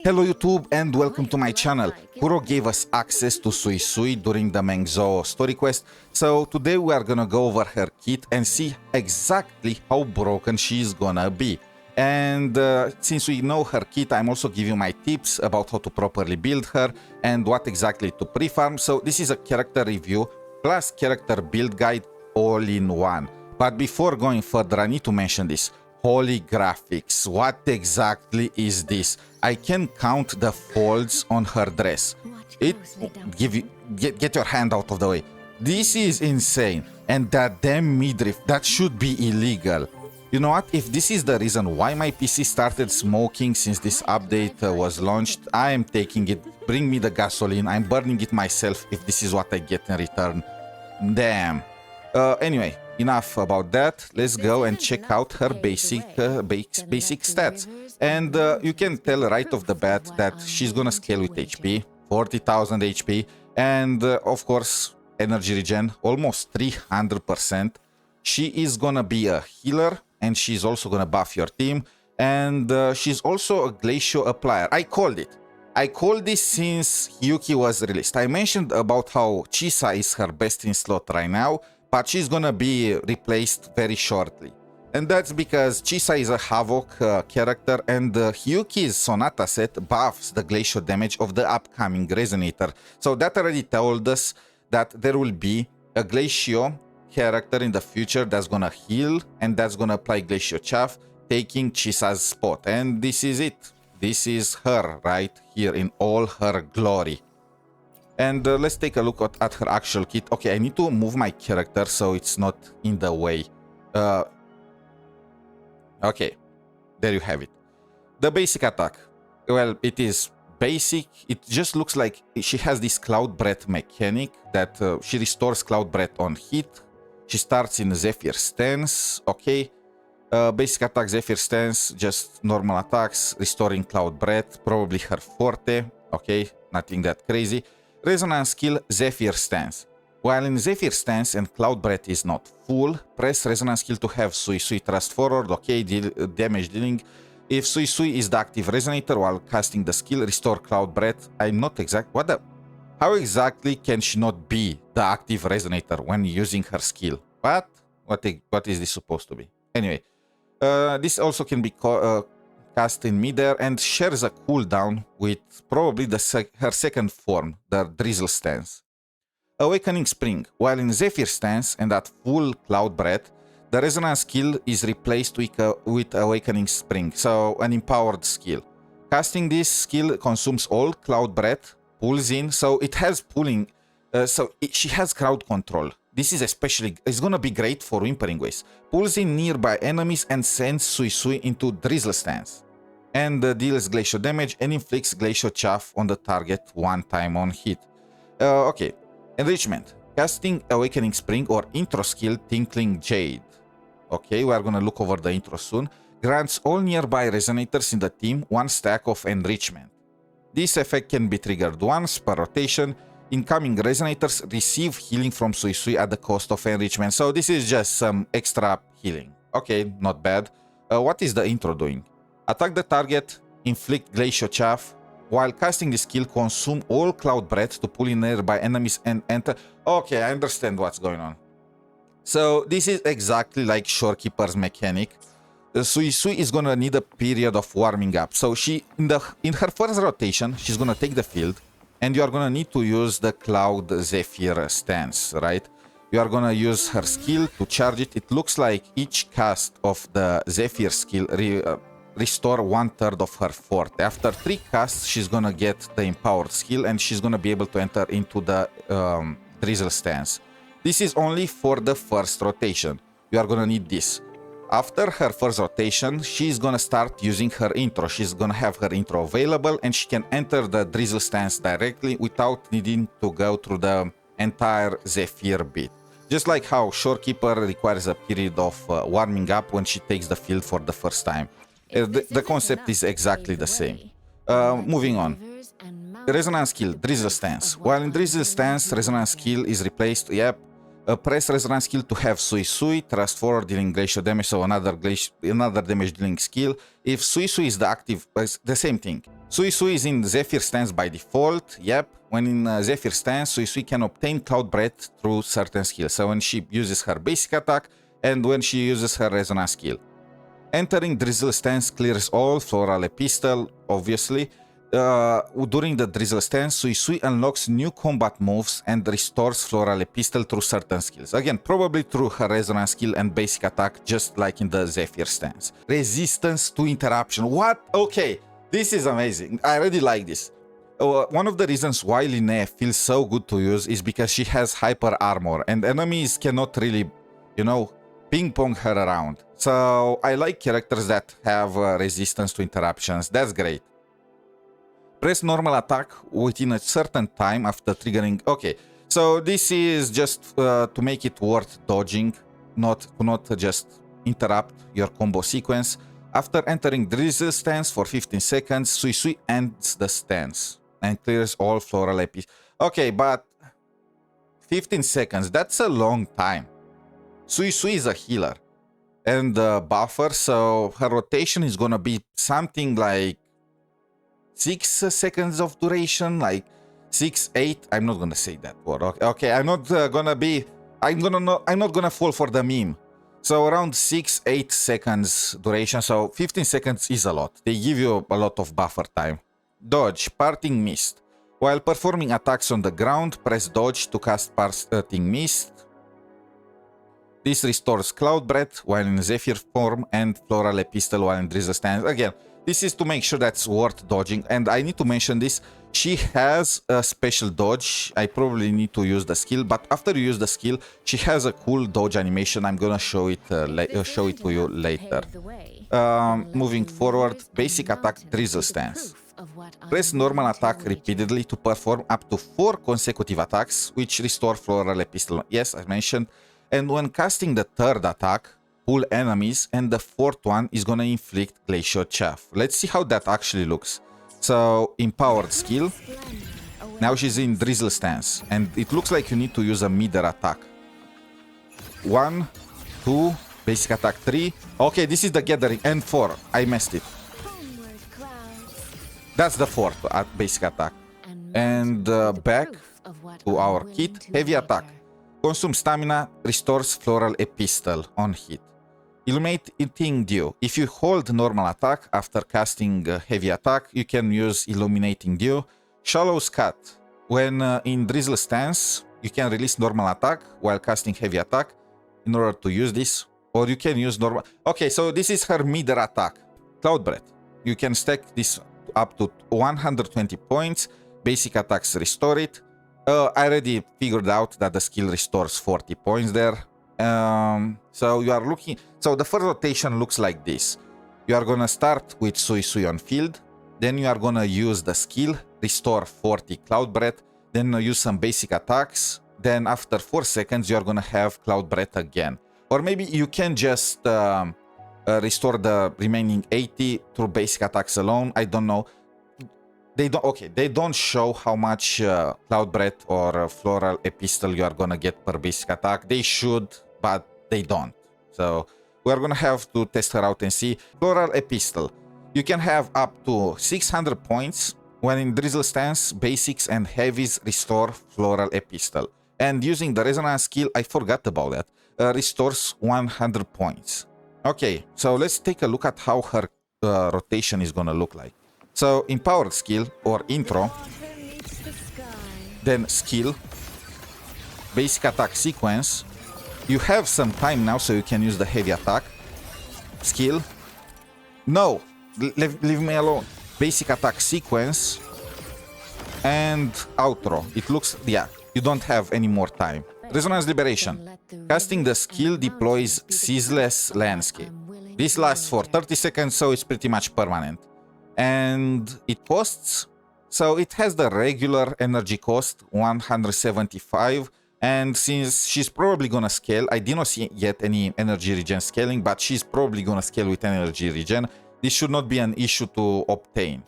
Hello YouTube and welcome to my channel. Kuro gave us access to SUISUI'S during the Menghzou story quest, so today we are gonna go over her kit and see exactly how broken she's gonna be. And since we know her kit, I'm also giving my tips about how to properly build her and what exactly to prefarm. So this is a character review plus character build guide all in one. But before going further, I need to mention this. Holy graphics, what exactly is this? I can count the folds on her dress. Get your hand out of the way. This is insane. And that damn midriff, that should be illegal. You know what? If this is the reason why my PC started smoking since this update was launched, I am taking it. Bring me the gasoline. I'm burning it myself if this is what I get in return. Damn. Anyway, enough about that. Let's go and check out her basic stats. And you can tell right off the bat that she's gonna scale with HP, 40,000 HP, and of course energy regen, almost 300%. She is gonna be a healer, and she's also gonna buff your team, and she's also a glacial applier. I called it. I called this since 𝗖cie was released. I mentioned about how 𝗖cie is her best in slot right now, but she's gonna be replaced very shortly. And that's because 𝗖cie is a Havoc character, and 𝗖cie's Sonata set buffs the glacial damage of the upcoming Resonator. So that already told us that there will be a glacial character in the future that's gonna heal, and that's gonna apply glacial chaff, taking 𝗖cie's spot. And this is it. This is her right here in all her glory. And let's take a look at her actual kit. Okay, I need to move my character so it's not in the way. Okay, there you have it. The basic attack. Well, it is basic. It just looks like she has this Cloud Breath mechanic that she restores Cloud Breath on hit. She starts in Zephyr stance. Okay. Basic attack, Zephyr stance, just normal attacks, restoring Cloud Breath, probably her forte. Okay, nothing that crazy. Resonance skill, Zephyr stance. While in Zephyr stance and Cloud Breath is not full, press resonance skill to have SUISUI'S thrust forward. Okay, damage dealing. If SUISUI'S is the active resonator while casting the skill, restore Cloud Breath. I'm not exact. How exactly can she not be the active resonator when using her skill? What is this supposed to be? Anyway, this also can be cast in midair and shares a cooldown with probably her second form, the Drizzle stance. Awakening Spring. While in Zephyr stance and at full Cloud Breath, the resonance skill is replaced with Awakening Spring, so an empowered skill. Casting this skill consumes all Cloud Breath, pulls in, so it has pulling, she has crowd control. This is it's gonna be great for Wuthering Waves. Pulls in nearby enemies and sends SUISUI'S into Drizzle stance. And deals glacial damage and inflicts glacial chaff on the target one time on hit. Okay. Enrichment. Casting Awakening Spring or intro skill Tinkling Jade. Okay, we are gonna look over the intro soon. Grants all nearby resonators in the team one stack of enrichment. This effect can be triggered once per rotation. Incoming resonators receive healing from SUISUI'S at the cost of enrichment. So this is just some extra healing. Okay, not bad. What is the intro doing? Attack the target, inflict glacial chaff. While casting the skill, consume all Cloud Breath to pull in nearby enemies and enter. Okay, I understand what's going on. So this is exactly like Shorekeeper's mechanic. SUISUI'S is gonna need a period of warming up. So in her first rotation, she's gonna take the field, and you are gonna need to use the Cloud Zephyr stance, right? You are gonna use her skill to charge it. It looks like each cast of the Zephyr skill restore 1/3 of her forte. After 3 casts, she's gonna get the empowered skill, and she's gonna be able to enter into the Drizzle stance. This is only for the first rotation. You are gonna need this. After her first rotation, she's gonna start using her intro. She's gonna have her intro available, and she can enter the Drizzle stance directly without needing to go through the entire Zephyr bit. Just like how Shorekeeper requires a period of warming up when she takes the field for the first time. The concept is exactly the same. Moving on. Resonance skill, Drizzle stance. While in Drizzle stance, resonance skill is replaced. Yep. Press resonance skill to have SUISUI'S, thrust forward dealing glacial damage, so another damage dealing skill. If SUISUI'S is the active, the same thing. SUISUI is in Zephyr stance by default. Yep, when in Zephyr stance, SUISUI can obtain Cloud Breath through certain skills. So when she uses her basic attack and when she uses her Resonance skill. Entering Drizzle stance clears all Floral Epistle, obviously. During the Drizzle stance, SUISUI unlocks new combat moves and restores Floral Epistle through certain skills. Again, probably through her Resonance skill and basic attack, just like in the Zephyr stance. Resistance to interruption. What? Okay, this is amazing. I really like this. One of the reasons why Linnea feels so good to use is because she has hyper armor and enemies cannot really, you know, ping-pong her around. So I like characters that have resistance to interruptions. That's great. Press normal attack within a certain time after triggering. Okay, so this is just to make it worth dodging, not just interrupt your combo sequence. After entering Drizzle stance for 15 seconds, SUISUI ends the stance and clears all Floral Epis. Okay, but 15 seconds, that's a long time. SUISUI is a healer and a buffer, so her rotation is gonna be something like 6 seconds of duration, like 6, 8. I'm not gonna say that word. Okay, I'm not gonna fall for the meme. So around 6, 8 seconds duration. So 15 seconds is a lot. They give you a lot of buffer time. Dodge, Parting Mist. While performing attacks on the ground, press dodge to cast Parting Mist. This restores Cloud Breath while in Zephyr form and Floral Epistle while in Drizzle stance. Again, this is to make sure that's worth dodging. And I need to mention this. She has a special dodge. I probably need to use the skill, but after you use the skill, she has a cool dodge animation. I'm gonna show it to you later. Moving forward, basic attack Drizzle stance. Press normal attack repeatedly to perform up to 4 consecutive attacks, which restore Floral Epistle. Yes, I mentioned. And when casting the third attack, pull enemies, and the fourth one is gonna inflict Glacial Chaff. Let's see how that actually looks. So, empowered skill. Now she's in Drizzle stance, and it looks like you need to use a meter attack. 1, 2, basic attack 3. Okay, this is the gathering, and 4. I messed it. That's the fourth basic attack. And back to our kit, heavy attack. Consume stamina, restores Floral Epistle on hit. Illuminating Dew. If you hold normal attack after casting heavy attack, you can use Illuminating Dew. Shallow's Cut. When in Drizzle stance, you can release normal attack while casting heavy attack in order to use this. Or you can use normal... Okay, so this is her meter attack. Cloud Breath. You can stack this up to 120 points. Basic attacks restore it. I already figured out that the skill restores 40 points there. So you are looking... So the first rotation looks like this. You are gonna start with SUISUI on field. Then you are gonna use the skill, restore 40 Cloud Breath. Then use some basic attacks. Then after 4 seconds, you are gonna have Cloud Breath again. Or maybe you can just restore the remaining 80 through basic attacks alone. I don't know. They don't show how much Cloud Breath or Floral Epistle you are gonna get per basic attack. They should, but they don't. So we're gonna have to test her out and see. Floral Epistle. You can have up to 600 points. When in Drizzle stance, basics and heavies restore Floral Epistle. And using the Resonance skill, I forgot about that, restores 100 points. Okay, so let's take a look at how her rotation is gonna look like. So, empowered skill or intro, then skill, basic attack sequence. You have some time now, so you can use the heavy attack. Skill. No, leave me alone. Basic attack sequence and outro. It looks, yeah, you don't have any more time. Resonance Liberation. Casting the skill deploys ceaseless landscape. This lasts for 30 seconds, so it's pretty much permanent. And it costs, so it has the regular energy cost, 175, and since she's probably gonna scale, I did not see yet any energy regen scaling, but she's probably gonna scale with energy regen. This should not be an issue to obtain.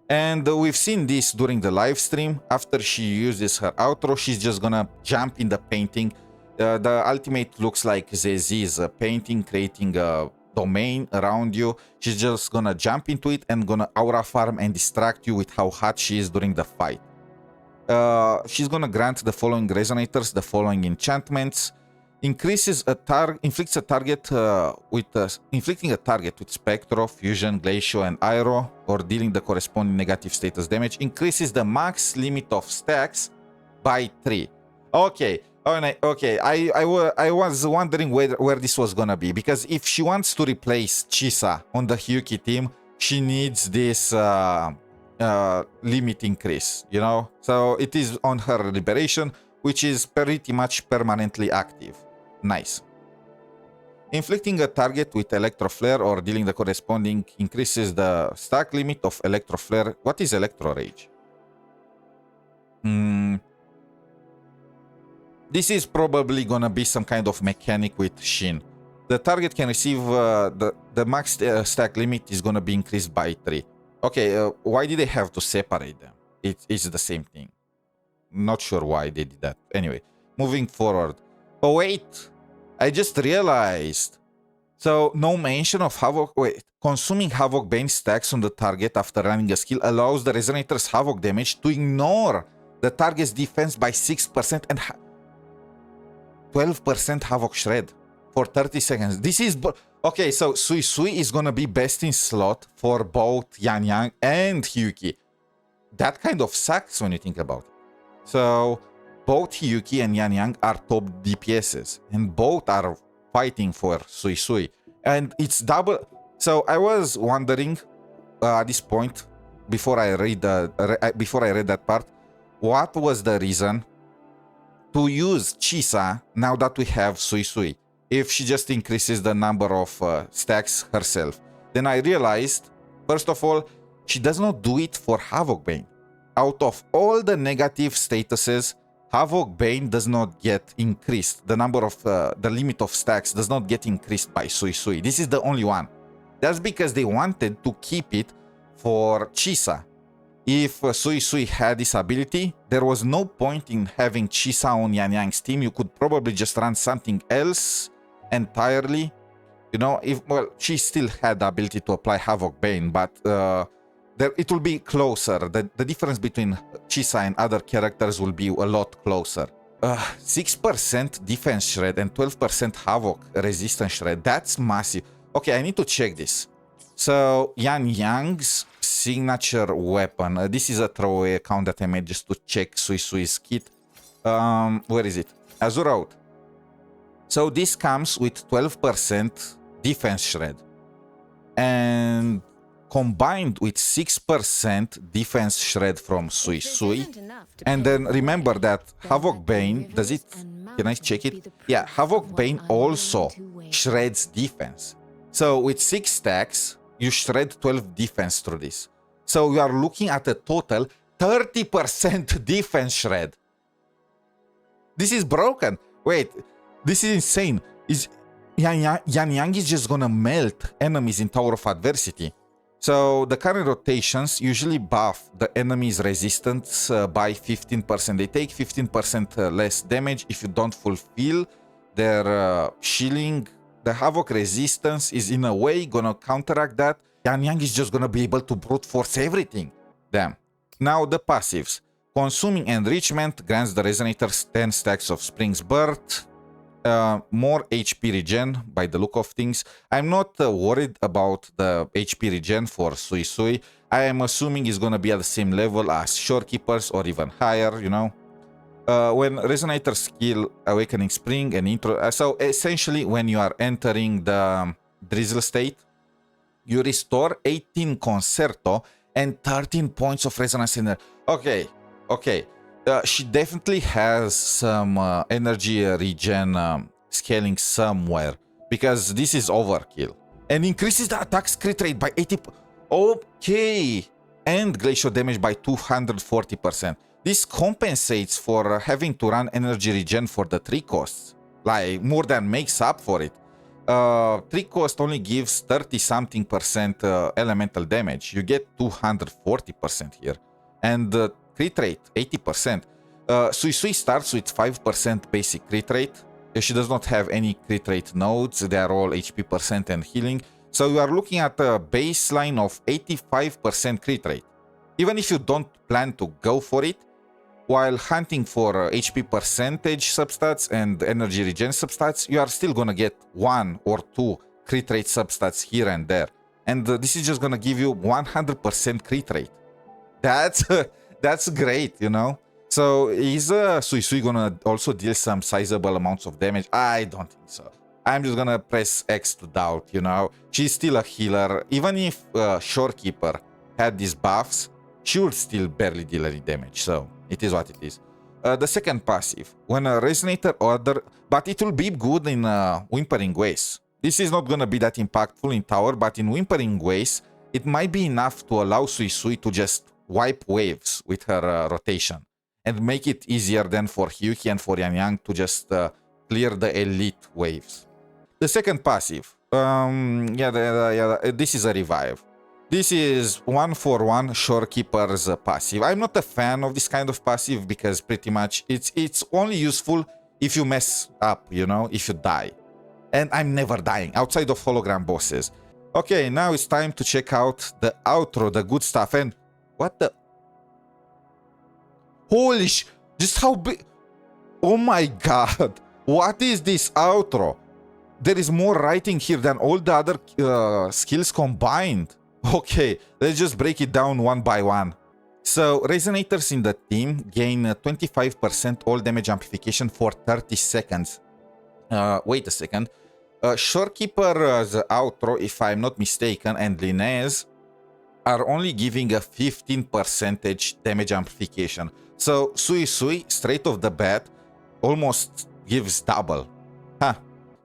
And we've seen this during the live stream. After she uses her outro, she's just gonna jump in the painting. The ultimate looks like ZZ's painting, creating a domain around you. She's just gonna jump into it and gonna aura farm and distract you with how hot she is during the fight. She's gonna grant the following resonators, the following enchantments. Inflicting a target with Spectro, Fusion, Glacio, and Aero, or dealing the corresponding negative status damage. Increases the max limit of stacks by 3. Okay. Okay, I was wondering where this was gonna be, because if she wants to replace 𝗖𝗽𝗆 on the 𝗖ście team, she needs this limit increase, you know? So it is on her liberation, which is pretty much permanently active. Nice. Inflicting a target with Electro Flare or dealing the corresponding increases the stack limit of Electro Flare. What is Electro Rage? This is probably gonna be some kind of mechanic with Shin. The target can receive the max stack limit is gonna be increased by 3. Okay, why did they have to separate them? It's the same thing. Not sure why they did that. Anyway, moving forward. Oh wait, I just realized. So no mention of Havoc. Wait, consuming Havoc Bane stacks on the target after running a skill allows the Resonator's Havoc damage to ignore the target's defense by 6% and 12% Havoc Shred for 30 seconds. This is... Okay, so SUISUI is gonna be best in slot for both Yan Yang and 𝗖ście. That kind of sucks when you think about it. So both 𝗖ście and Yan Yang are top DPSs, and both are fighting for SUISUI. And it's double... So I was wondering at this point, before I read that part, what was the reason to use 𝗖𝗽𝗆 now that we have SUISUI, if she just increases the number of stacks herself. Then I realized, first of all, she does not do it for Havoc Bane. Out of all the negative statuses, Havoc Bane does not get increased. The number of, the limit of stacks does not get increased by SUISUI. This is the only one. That's because they wanted to keep it for 𝗖𝗽𝗆. If SUISUI had this ability, there was no point in having 𝗖𝗽𝗆 on Yan Yang's team. You could probably just run something else entirely. You know, well, she still had the ability to apply Havoc Bane, but it will be closer. The difference between 𝗖𝗽𝗆 and other characters will be a lot closer. 6% defense shred and 12% Havoc resistance shred. That's massive. Okay, I need to check this. So Yan Yang's signature weapon. This is a throwaway account that I made just to check SUISUI'S kit. Where is it? Azure Out. So this comes with 12% defense shred, and combined with 6% defense shred from SUISUI. And then remember that Havoc Bane, does it? Can I check it? Yeah, Havoc Bane also shreds defense. So with 6 stacks, you shred 12 defense through this. So we are looking at a total 30% defense shred. This is broken. Wait, this is insane. Yan Yang is just gonna melt enemies in Tower of Adversity. So the current rotations usually buff the enemy's resistance by 15%. They take 15% less damage if you don't fulfill their shielding. The Havoc resistance is in a way gonna counteract that. Yan Yang is just gonna be able to brute force everything. Damn. Now the passives. Consuming Enrichment grants the Resonators 10 stacks of Spring's Birth. More HP regen by the look of things. I'm not worried about the HP regen for SUISUI. I am assuming it's gonna be at the same level as Shorekeepers or even higher, you know. When Resonator skill Awakening Spring and Intro, so essentially when you are entering the Drizzle state, you restore 18 Concerto and 13 points of Resonance Energy. Okay. She definitely has some energy regen scaling somewhere, because this is overkill. And increases the attack's crit rate by 80. Okay. And glacial damage by 240%. This compensates for having to run energy regen for the 3 costs. Like, more than makes up for it. 3 cost only gives 30-something% elemental damage. You get 240% here. And crit rate, 80%. SUISUI starts with 5% basic crit rate. She does not have any crit rate nodes. They are all HP percent and healing. So you are looking at a baseline of 85% crit rate. Even if you don't plan to go for it, while hunting for HP percentage substats and energy regen substats, you are still gonna get 1 or 2 crit rate substats here and there. And this is just gonna give you 100% crit rate. That's great, you know? So is SUISUI'S gonna also deal some sizable amounts of damage? I don't think so. I'm just gonna press X to doubt, you know? She's still a healer. Even if Shorekeeper had these buffs, she would still barely deal any damage, so it is what it is. The second passive, when a Resonator order, but it will be good in Wuthering Waves. This is not gonna be that impactful in Tower, but in Wuthering Waves, it might be enough to allow SUISUI'S to just wipe waves with her rotation and make it easier then for 𝗖cie and for Yang to just clear the elite waves. The second passive, this is a revive. This is 1-for-1 Shorekeeper's passive. I'm not a fan of this kind of passive because pretty much it's only useful if you mess up, you know, if you die. And I'm never dying outside of hologram bosses. Okay, now it's time to check out the outro, the good stuff. And what the? Holy sh! Just how big? Oh my god! What is this outro? There is more writing here than all the other skills combined. Okay, let's just break it down one by one. So, Resonators in the team gain 25% all damage amplification for 30 seconds. Wait a second. Shorekeeper's outro, if I'm not mistaken, and Linnaeus are only giving a 15% damage amplification. So, SUISUI'S, straight off the bat, almost gives double. Huh.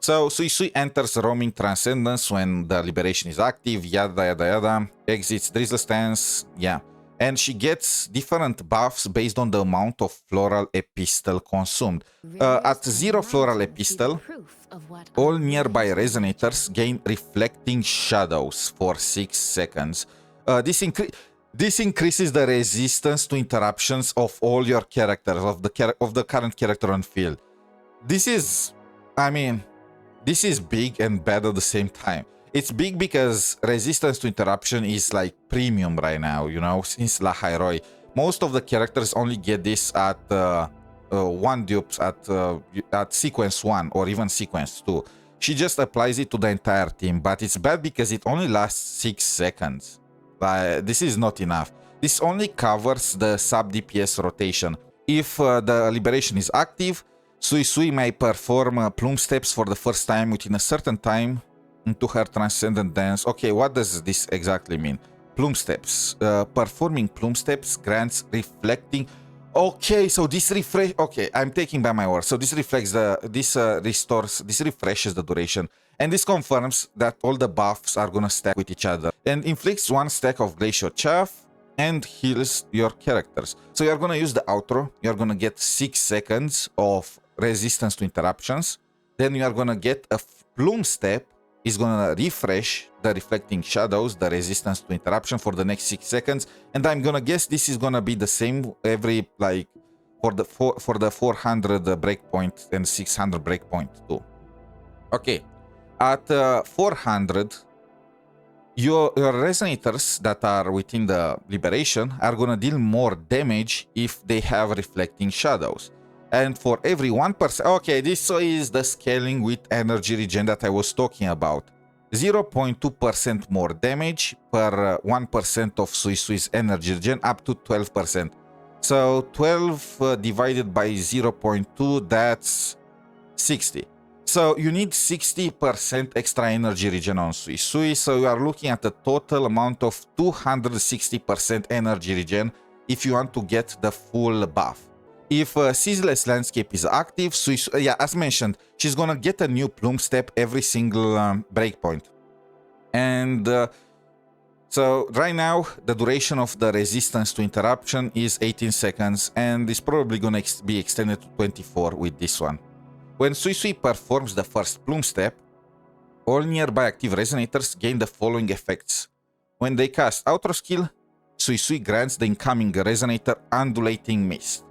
So, SUISUI'S enters Roaming Transcendence when the Liberation is active, yada yada yada, exits Drizzle Stance, yeah. And she gets different buffs based on the amount of Floral Epistle consumed. At 0 Floral Epistle, all nearby Resonators gain Reflecting Shadows for 6 seconds. This increases the resistance to interruptions of all your characters, of the current character on field. This is, I mean, this is big and bad at the same time. It's big because resistance to interruption is like premium right now, you know, since 𝗖cie𝗽𝗆𝗵𝗵. Most of the characters only get this at one dupes, at sequence 1 or even sequence 2. She just applies it to the entire team, but it's bad because it only lasts 6 seconds. This is not enough. This only covers the sub-DPS rotation. If the Liberation is active, SUISUI'S may perform Plume Steps for the first time within a certain time into her Transcendent Dance. Okay, what does this exactly mean? Plume Steps. Performing Plume Steps grants reflecting. Okay, so this refresh. Okay, I'm taking back my word. So this reflects this refreshes the duration, and this confirms that all the buffs are gonna stack with each other and inflicts 1 stack of Glacial Chaff and heals your characters. So you're gonna use the outro. You're gonna get 6 seconds of resistance to interruptions. Then you are gonna get a Plume Step. Is gonna refresh the Reflecting Shadows, the resistance to interruption for the next 6 seconds, and I'm gonna guess this is gonna be the same every, like, for the 400 breakpoint and 600 breakpoint too. Okay, at 400, your Resonators that are within the Liberation are gonna deal more damage if they have Reflecting Shadows. And for every 1%, okay, this is the scaling with energy regen that I was talking about. 0.2% more damage per 1% of SUISUI'S energy regen, up to 12%. So 12 divided by 0.2, that's 60. So you need 60% extra energy regen on SUISUI'S, so you are looking at a total amount of 260% energy regen if you want to get the full buff. If Ceaseless Landscape is active, yeah, as mentioned, she's gonna get a new Plume Step every single breakpoint. And so right now, the duration of the resistance to interruption is 18 seconds, and it's probably gonna be extended to 24 with this one. When SUISUI'S performs the first Plume Step, all nearby active Resonators gain the following effects. When they cast Outro skill, SUISUI'S grants the incoming Resonator Undulating Mist.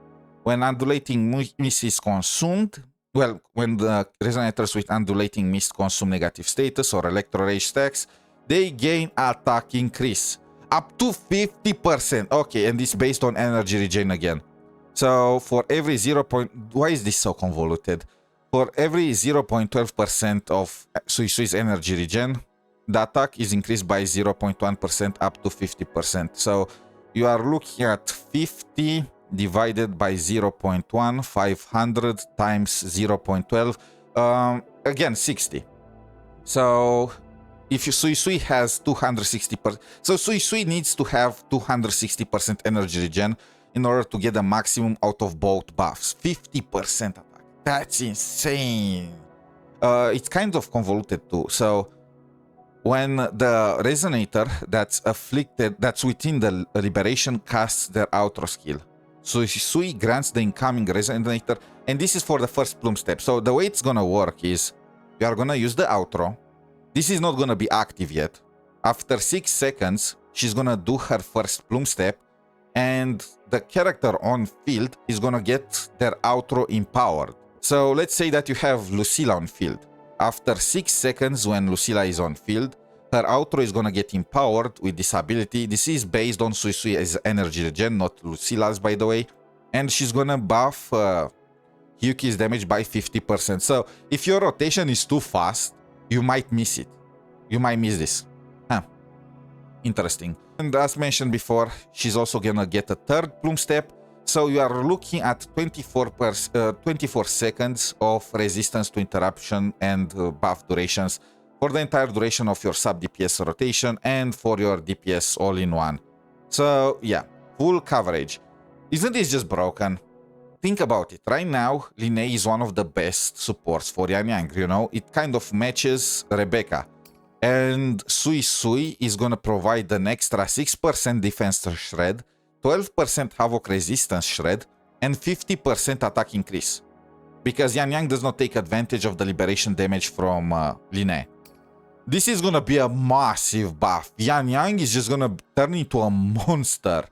When Undulating Mist is consumed, well, when the resonators with undulating mist consume negative status or electro rage stacks, they gain attack increase up to 50%. Okay, and it's based on energy regen again. So for every 0. Why is this so convoluted? For every 0.12% of SUISUI'S energy regen, the attack is increased by 0.1% up to 50%. So you are looking at 50 divided by 0.1, 500 times 0.12, again 60. So if SUISUI has 260%, so SUISUI needs to have 260% energy regen in order to get the maximum out of both buffs. 50% attack. That's insane. It's kind of convoluted too. So when the resonator that's afflicted, that's within the liberation, casts their outro skill, SUISUI grants the incoming resonator, and this is for the first plume step. So the way it's gonna work is you are gonna use the outro. This is not gonna be active yet. After 6 seconds, she's gonna do her first plume step, and the character on field is gonna get their outro empowered. So let's say that you have Lucilla on field. After 6 seconds, when Lucilla is on field, her outro is gonna get empowered with this ability. This is based on SUISUI'S energy regen, not Lucilla's, by the way. And she's gonna buff 𝗖̌ci's damage by 50%. So if your rotation is too fast, you might miss it. You might miss this. Huh. Interesting. And as mentioned before, she's also gonna get a third plume step. So you are looking at 24 seconds of resistance to interruption and buff durations for the entire duration of your sub DPS rotation and for your DPS all-in-one. So yeah, full coverage. Isn't this just broken? Think about it. Right now, Linnea is one of the best supports for Yang, you know? It kind of matches Rebecca. And SUISUI is gonna provide an extra 6% defense shred, 12% havoc resistance shred, and 50% attack increase. Because Yang does not take advantage of the liberation damage from Linnea. This is gonna be a massive buff. Yang is just gonna turn into a monster.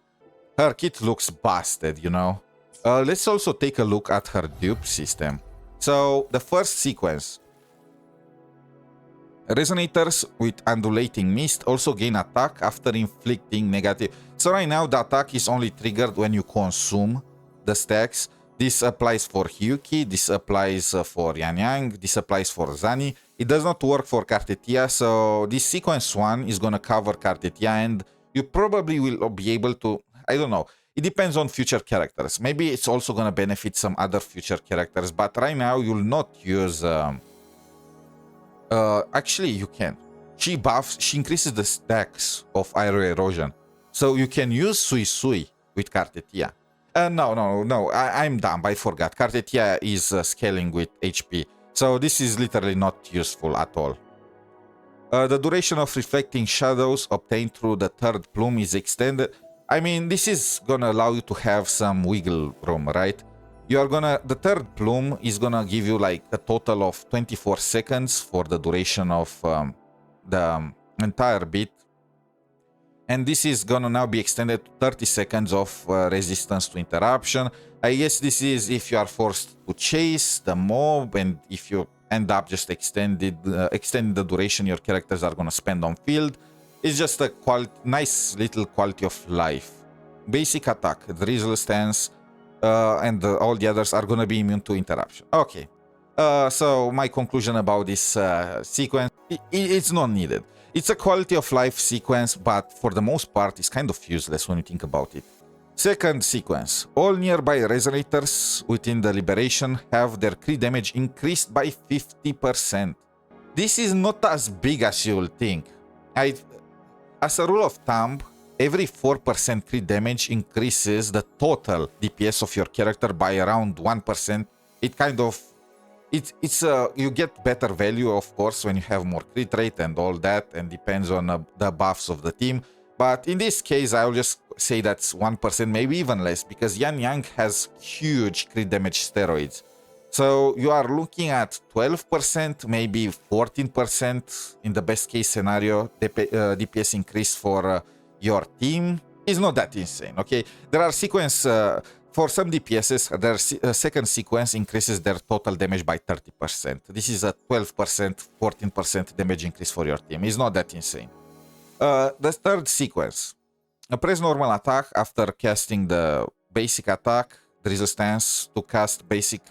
Her kit looks busted, you know? Let's also take a look at her dupe system. So the first sequence. Resonators with undulating mist also gain attack after inflicting negative. So right now the attack is only triggered when you consume the stacks. This applies for 𝗖̌ci, this applies for Yang, this applies for Zani. It does not work for cartethya, so this sequence 1 is gonna cover cartethya, and you probably will be able to, I don't know, it depends on future characters. Maybe it's also gonna benefit some other future characters, but right now you'll not use... actually, you can. She increases the stacks of aero erosion. So you can use SUISUI with cartethya. No, I'm dumb, I forgot. Cartethya is scaling with HP. So this is literally not useful at all. The duration of reflecting shadows obtained through the third plume is extended. I mean, this is gonna allow you to have some wiggle room, right? The third plume is gonna give you like a total of 24 seconds for the duration of the entire bit. And this is gonna now be extended to 30 seconds of resistance to interruption. I guess this is if you are forced to chase the mob, and if you end up just extending the duration your characters are gonna spend on field. It's just a nice little quality of life. Basic attack, drizzle stance, and all the others are gonna be immune to interruption. Okay, so my conclusion about this sequence, it's not needed. It's a quality of life sequence, but for the most part it's kind of useless when you think about it. Second sequence, all nearby resonators within the liberation have their crit damage increased by 50%. This is not as big as you will think. As a rule of thumb, every 4% crit damage increases the total DPS of your character by around 1%. It kind of... you get better value, of course, when you have more crit rate and all that, and depends on the buffs of the team. But in this case, I'll just say that's 1%, maybe even less, because Yang has huge crit damage steroids. So you are looking at 12%, maybe 14% in the best case scenario, DPS increase for your team. Is not that insane, okay? There are sequence for some DPSs, their second sequence increases their total damage by 30%. This is a 12%, 14% damage increase for your team. It's not that insane. The third sequence. Press normal attack after casting the basic attack, Drizzle Stance, to cast basic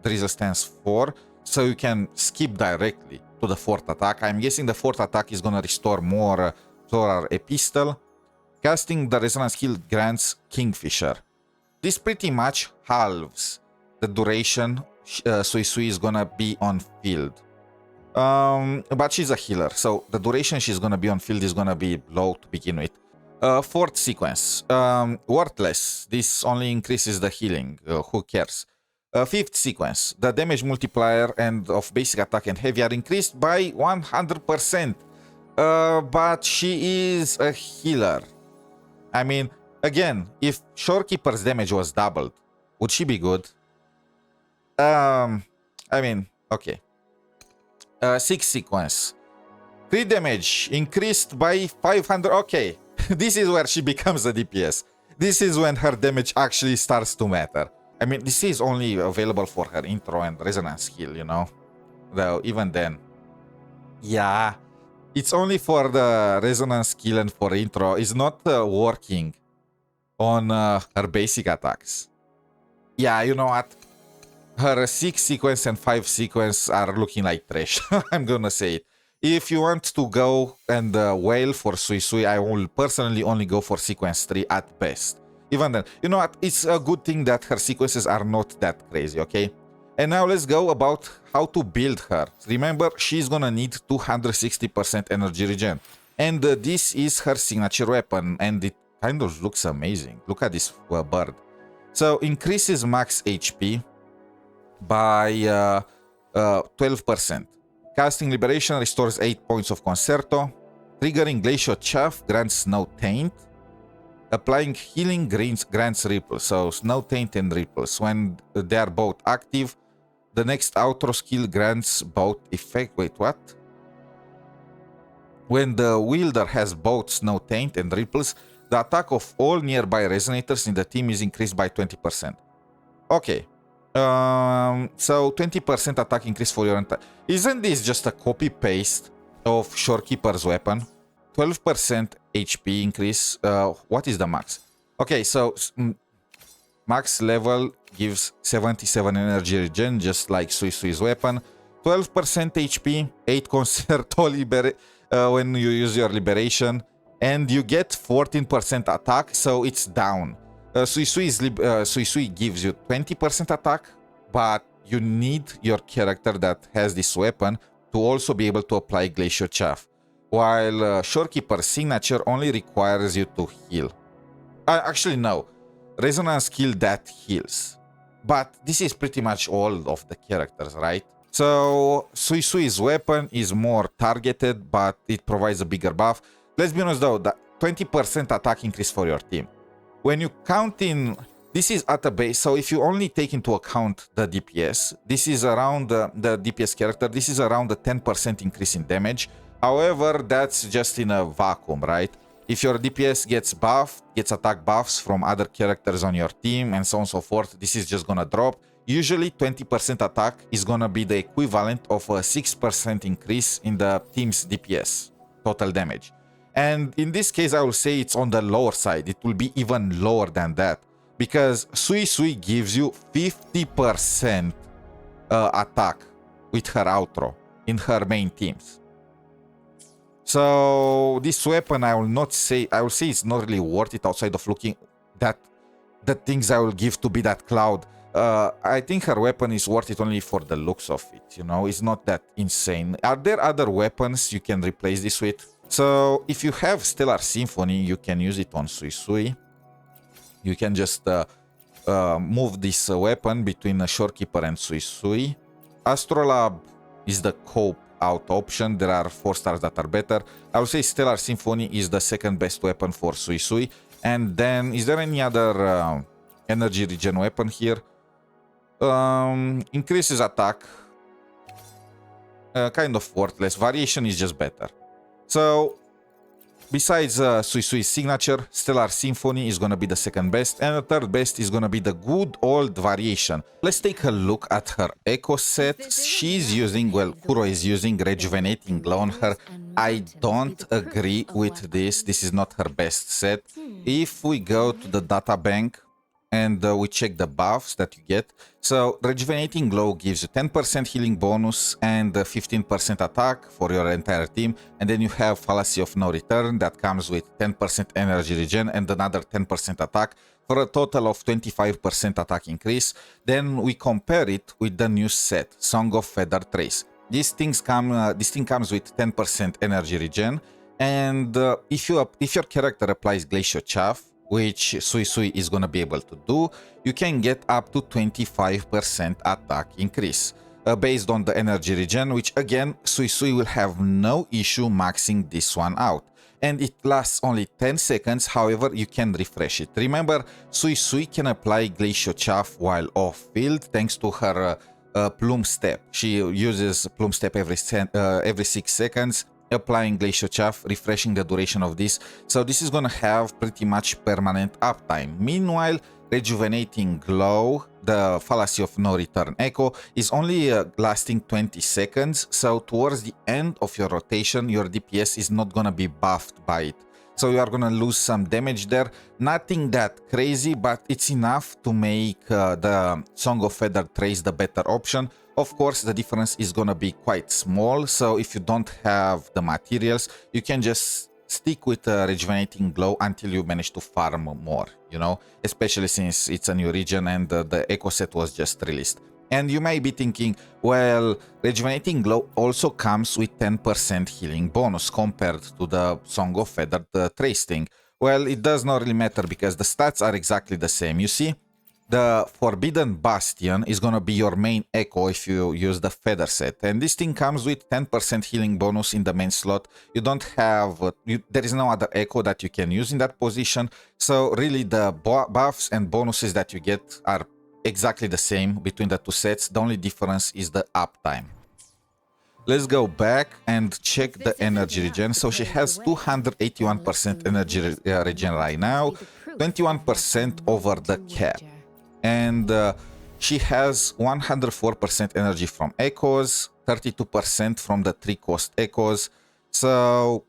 Drizzle Stance 4, so you can skip directly to the fourth attack. I'm guessing the fourth attack is gonna restore more Solar Epistle. Casting the Resonance skill grants Kingfisher. This pretty much halves the duration SUISUI is gonna be on field. But she's a healer, so the duration she's gonna be on field is gonna be low to begin with. Fourth sequence, Worthless. This only increases the healing, who cares? Fifth sequence, the damage multiplier and of basic attack and heavy are increased by 100%. But she is a healer. I mean, again, if Shorekeeper's damage was doubled, would she be good? I mean, okay. Sixth sequence. Crit damage increased by 500. Okay, this is where she becomes a DPS. This is when her damage actually starts to matter. I mean, this is only available for her intro and resonance skill, you know? Though, even then. Yeah, it's only for the resonance skill and for intro. It's not working on her basic attacks. Yeah, you know what? Her 6 sequence and 5 sequence are looking like trash. I'm gonna say it. If you want to go and wail for SUISUI, I will personally only go for sequence 3 at best. Even then, you know what? It's a good thing that her sequences are not that crazy, okay? And now let's go about how to build her. Remember, she's gonna need 260% energy regen. And this is her signature weapon, and it kind of looks amazing. Look at this bird. So, increases max HP by 12%. Casting Liberation restores 8 points of Concerto. Triggering Glacial Chaff grants Snow Taint. Applying Healing grants Ripples. So Snow Taint and Ripples. When they are both active, the next outro skill grants both effect. Wait, what? When the wielder has both Snow Taint and Ripples, the attack of all nearby resonators in the team is increased by 20%. Okay. So 20% attack increase for your entire... Isn't this just a copy-paste of Shorekeeper's weapon? 12% HP increase. What is the max? Okay, so max level gives 77 energy regen, just like SUISUI'S weapon. 12% HP, 8 Concerto when you use your Liberation, and you get 14% attack, so it's down. SUISUI gives you 20% attack, but you need your character that has this weapon to also be able to apply Glacial Chaff, while Shorekeeper's signature only requires you to heal. Actually, no. Resonance skill that heals. But this is pretty much all of the characters, right? So, SUISUI'S weapon is more targeted, but it provides a bigger buff. Let's be honest though, the 20% attack increase for your team. When you count in, this is at a base, so if you only take into account the DPS, this is around the DPS character, this is around a 10% increase in damage. However, that's just in a vacuum, right? If your DPS gets buffed, gets attack buffs from other characters on your team, and so on and so forth, this is just gonna drop. Usually 20% attack is gonna be the equivalent of a 6% increase in the team's DPS, total damage. And in this case, I will say it's on the lower side. It will be even lower than that, because SUISUI gives you 50% attack with her outro in her main teams. So this weapon, I will say it's not really worth it outside of looking at the things I will give to be that cloud. I think her weapon is worth it only for the looks of it, you know, it's not that insane. Are there other weapons you can replace this with? So if you have Stellar Symphony, you can use it on SUISUI. You can just move this weapon between Shorekeeper and SUISUI. Astrolabe is the cope out option. There are 4 stars that are better. I would say Stellar Symphony is the second best weapon for SUISUI. And then, is there any other energy regen weapon here? Increases attack. Kind of worthless. Variation is just better. So, besides SUISUI'S signature, Stellar Symphony is gonna be the second best, and the third best is gonna be the good old variation. Let's take a look at her echo set. She's using, well, Kuro is using Rejuvenating Glow on her. I don't agree with this. This is not her best set. If we go to the data bank and we check the buffs that you get, so Rejuvenating Glow gives you 10% healing bonus and 15% attack for your entire team, and then you have Fallacy of No Return that comes with 10% energy regen and another 10% attack for a total of 25% attack increase. Then we compare it with the new set, Song of Feather Trace. This thing comes with 10% energy regen, and if your character applies Glacial Chaff, which SUISUI is gonna be able to do, you can get up to 25% attack increase based on the energy regen, which again, SUISUI will have no issue maxing this one out. And it lasts only 10 seconds, however, you can refresh it. Remember, SUISUI can apply Glacial Chaff while off field thanks to her Plume Step. She uses Plume Step every 6 seconds, applying Glacial Chaff, refreshing the duration of this. So this is gonna have pretty much permanent uptime. Meanwhile, Rejuvenating Glow, the Fallacy of No Return Echo, is only lasting 20 seconds. So towards the end of your rotation, your DPS is not gonna be buffed by it. So you are gonna lose some damage there. Nothing that crazy, but it's enough to make the Song of Feather Trace the better option. Of course, the difference is gonna be quite small, so if you don't have the materials, you can just stick with Rejuvenating Glow until you manage to farm more, you know, especially since it's a new region and the Echo set was just released. And you may be thinking, well, Rejuvenating Glow also comes with 10% healing bonus compared to the Song of Feather Trace thing. Well, it does not really matter because the stats are exactly the same. You see, the Forbidden Bastion is gonna be your main echo if you use the feather set, and this thing comes with 10% healing bonus in the main slot. You don't have, there is no other echo that you can use in that position, so really the buffs and bonuses that you get are exactly the same between the two sets. The only difference is the uptime. Let's go back and check the energy regen. So she has 281% energy regen right now, 21% over the cap. And she has 104% energy from echoes, 32% from the 3-cost echoes. So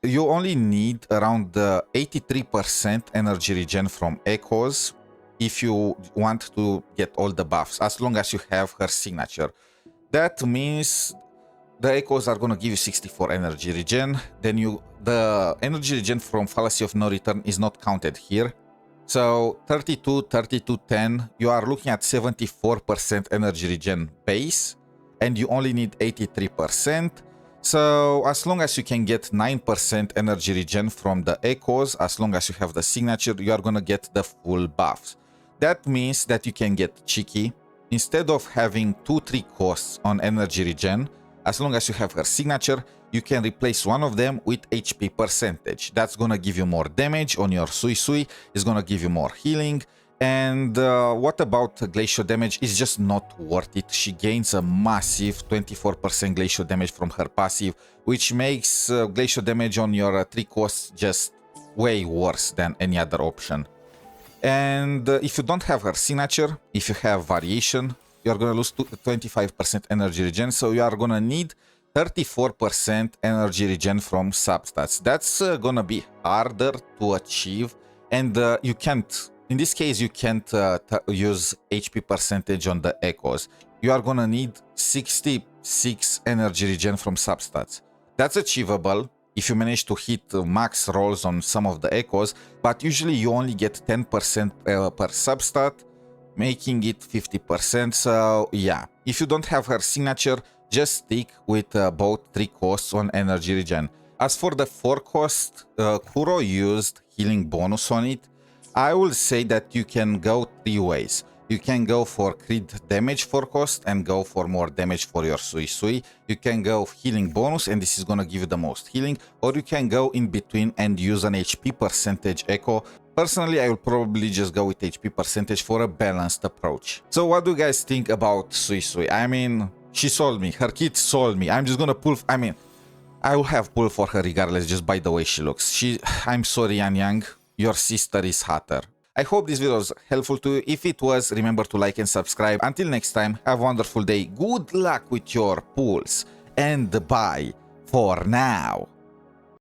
you only need around 83% energy regen from echoes if you want to get all the buffs, as long as you have her signature. That means the echoes are gonna give you 64 energy regen. Then the energy regen from Fallacy of No Return is not counted here. So 32, 32, 10, you are looking at 74% energy regen base, and you only need 83%. So as long as you can get 9% energy regen from the echoes, as long as you have the signature, you are gonna get the full buffs. That means that you can get cheeky. Instead of having 2-3 costs on energy regen, as long as you have her signature, you can replace one of them with HP percentage. That's gonna give you more damage on your SUISUI, it's gonna give you more healing. And what about glacial damage? Is just not worth it. She gains a massive 24% glacial damage from her passive, which makes glacial damage on your 3 costs just way worse than any other option. And if you don't have her signature, if you have variation, you're gonna lose 25% energy regen, so you are gonna need 34% energy regen from substats. That's gonna be harder to achieve, and you can't, in this case, you can't use HP percentage on the echoes. You are gonna need 66 energy regen from substats. That's achievable if you manage to hit max rolls on some of the echoes, but usually you only get 10% per substat, making it 50%. So yeah, if you don't have her signature, just stick with both 3 costs on energy regen. As for the 4 cost, Kuro used healing bonus on it. I will say that you can go 3 ways. You can go for crit damage 4 cost and go for more damage for your SUISUI. You can go healing bonus and this is gonna give you the most healing, or you can go in between and use an HP percentage echo. Personally, I will probably just go with HP percentage for a balanced approach. So what do you guys think about SUISUI? I mean, she sold me. Her kit sold me. I'm just gonna pull... I will have pull for her regardless, just by the way she looks. I'm sorry, Yan Yang, your sister is hotter. I hope this video was helpful to you. If it was, remember to like and subscribe. Until next time, have a wonderful day. Good luck with your pulls. And bye for now.